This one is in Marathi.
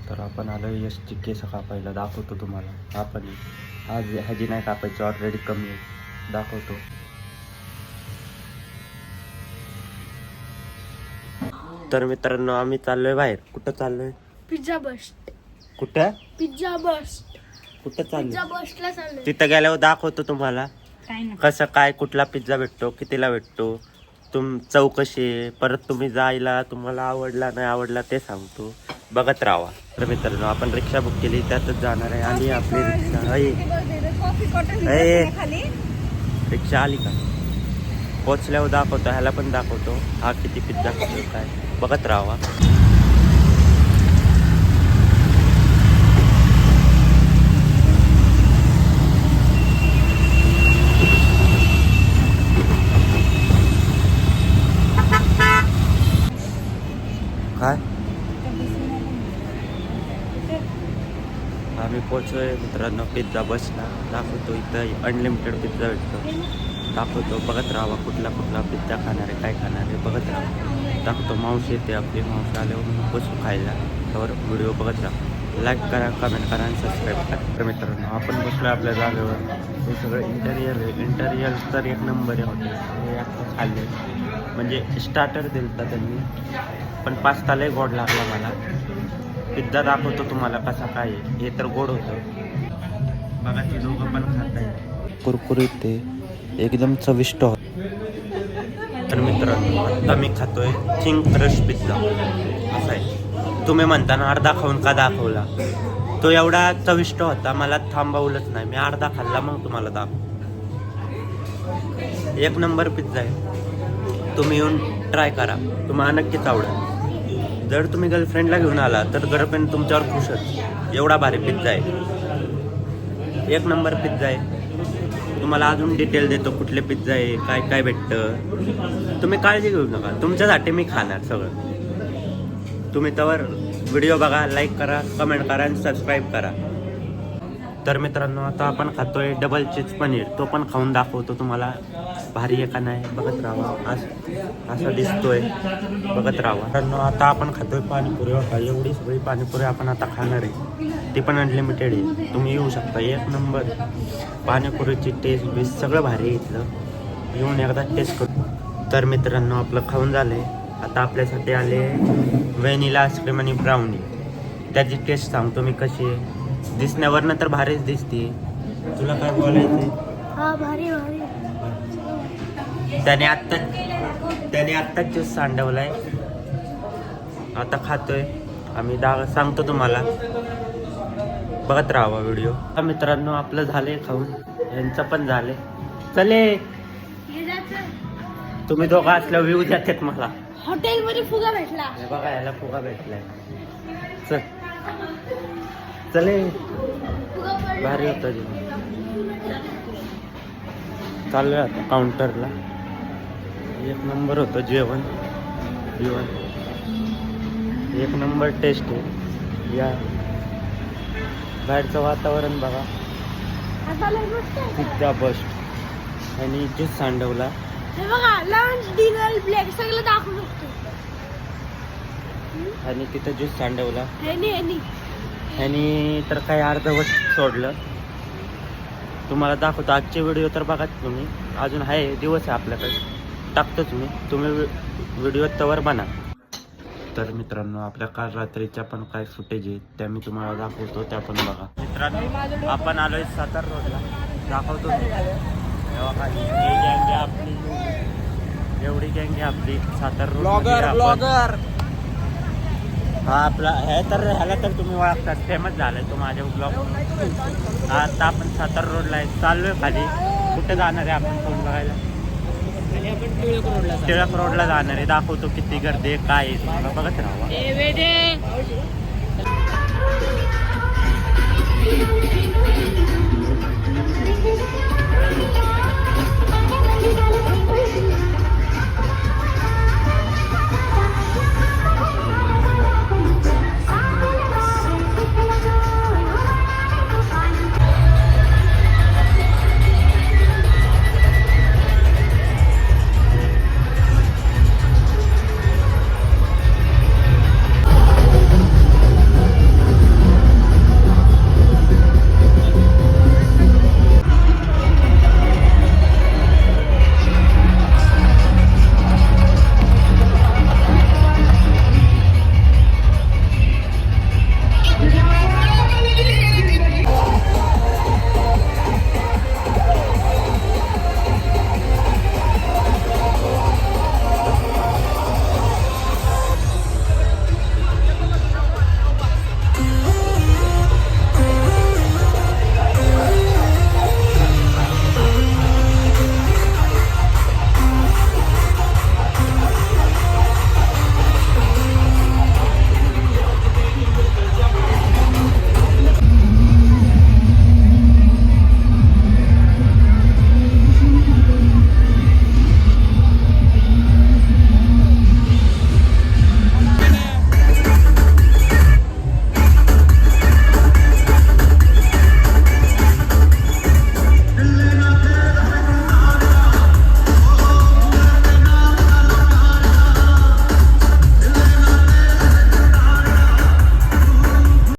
तर आपण आलो यशची केस कापायला, दाखवतो तुम्हाला. आपण आज ह्याची नाही कापायची, ऑलरेडी कमी आहे, दाखवतो. तर मित्रांनो आम्ही चाललोय बाहेर. कुठं चाललोय? पिझ्झा बस्ट. कुठं? पिझ्झा बस्ट. कुठं चाललोय? पिझ्झा बस्टला चाललोय. तिथं गेल्यावर दाखवतो तुम्हाला कसं काय, कुठला पिझ्झा भेटतो, कितीला भेटतो, चव कशी आहे. परत तुम्ही जायला तुम्हाला आवडला नाही आवडला ते सांगतो, बघत राहा. तर मित्रांनो आपण रिक्षा बुक केली, त्यातच जाणार आहे. आणि आपली रिक्षा आली का पोचल्यावर दाखवतो, ह्याला पण दाखवतो हा किती पिझ्झा खातो काय, बघत राहा. काय आम्ही पोचलोय मित्रांनो पिझ्झा बसला. दाखवतो इथं अनलिमिटेड पिझ्झा भेटतो, दाखवतो, बघत राहा. कुठला कुठला पिझ्झा खाणार आहे, काय खाणार आहे, बघत राहा. दाखवतो. मावशी येते आपली, मावशी आल्यावर बसू खायला, त्यावर व्हिडिओ बघत राहा. लाईक करा, कमेंट करा आणि सबस्क्राईब करा. तर मित्रांनो आपण बसलो आपल्या जागेवर. हे सगळं इंटेरियर आहे. इंटेरियर तर एक नंबर आहे हॉटेल. हे आता खाल्ले म्हणजे स्टार्टर दिलता त्यांनी, पण पास्ता लय गोड लागला मला. पिझ्झा दाखवतो तुम्हाला कसा काय आहे. हे तर गोड होतं बघा, ते दोघं पण खात आहे. कुरकुरीत ते एकदम चविष्ट होत. तर मित्रांनो आता मी खातोय चिंग क्रश पिझ्झा. असा आहे. तुम्ही म्हणताना अर्धा खाऊन का दाखवला, तो एवढा चविष्ट होता मला थांबवलंच नाही, मी अर्धा खाल्ला मग तुम्हाला दाखव. एक नंबर पिझ्झा आहे, तुम्ही येऊन ट्राय करा, तुम्हाला नक्कीच आवडेल. जर तुम्ही गर्लफ्रेंडला घेऊन आला तर गर्लफ्रेंड तुमच्यावर खुशच. एवढा भारी पिझ्झा आहे, एक नंबर पिझ्झा आहे. तुम्हाला अजून डिटेल देतो कुठले पिझ्झा आहे, काय काय भेटतं. तुम्ही काळजी घेऊ नका, तुमच्यासाठी मी खाणार सगळं. तुम्ही त्यावर व्हिडिओ बघा, लाईक करा, कमेंट करा आणि सबस्क्राईब करा. तर मित्रांनो आता आपण खातोय डबल चीज पनीर, तो पण खाऊन दाखवतो तुम्हाला भारी आहे का नाही, बघत राहा. असं दिसतोय, बघत राहा. मित्रांनो आता आपण खातोय पाणीपुरी. बघा एवढी सगळी पाणीपुरी आपण आता खाणार आहे, ती पण अनलिमिटेड आहे. तुम्ही येऊ शकता, एक नंबर पाणीपुरीची टेस्ट बेस्ट सगळं भारी आहे इथलं. येऊन एकदा टेस्ट करू. तर मित्रांनो आपलं खाऊन झालंय. आता आपल्यासाठी आले व्हॅनिला आईस्क्रीम आणि ब्राउनी. त्याची टेस्ट सांगतो मी कशी आहे. दिसण्यावरनं तर भारीच दिसते. तुला काय बोलायचं? हा भारी भारी. त्याने आत्ताच ज्यूस सांडवलाय, आता खातोय आम्ही. सांगतो तुम्हाला, बघत राहा व्हिडिओ. मित्रांनो आपलं झालंय खाऊन, यांचं पण झालंय. चले तुम्ही दोघं असल्या व्ह्यू देतात मला. हॉटेल मध्ये फुगा भेटला. हे बघा याला फुगा भेटलाय. चल चले, भारी होतं जेवण. चाललोय आता काउंटरला. एक नंबर होतं जेवण, एक नंबर टेस्ट आहे. या बाहेरचं वातावरण बघा. पिझ्झा बस्ट आणि ज्यूस सांडवला. हे बघा लंच डिनर ब्रेक सगळं दाखवू शकतो. आणि तिथं ज्यूस सांडवला आणि तर काही अर्धवट सोडलं. तुम्हाला दाखवतो आजचे व्हिडिओ तर बघा तुम्ही. अजून आहे दिवस आहे आपल्याकडे, टाकतोच मी. तुम्ही व्हिडिओ तवर बना. तर मित्रांनो आपल्या काल रात्रीच्या पण काय फुटेज आहेत त्या मी तुम्हाला दाखवतो, त्या पण बघा. मित्रांनो आपण आलोय सातारा रोडला, दाखवतो. गँग आपली, एवढी गँग आहे आपली सातारा रोड. हा आपला हे तर ह्याला तर तुम्ही ओळखतात, फेमस झालाय तो माझ्या ब्लॉग. आता आपण सातारा रोडला आहे, चाललोय खाली. कुठे जाणार आहे आपण फोन बघायला? टिळक रोडला जाणार आहे. दाखवतो किती गर्दी आहे, काय आहे तुम्हाला बघत राहा.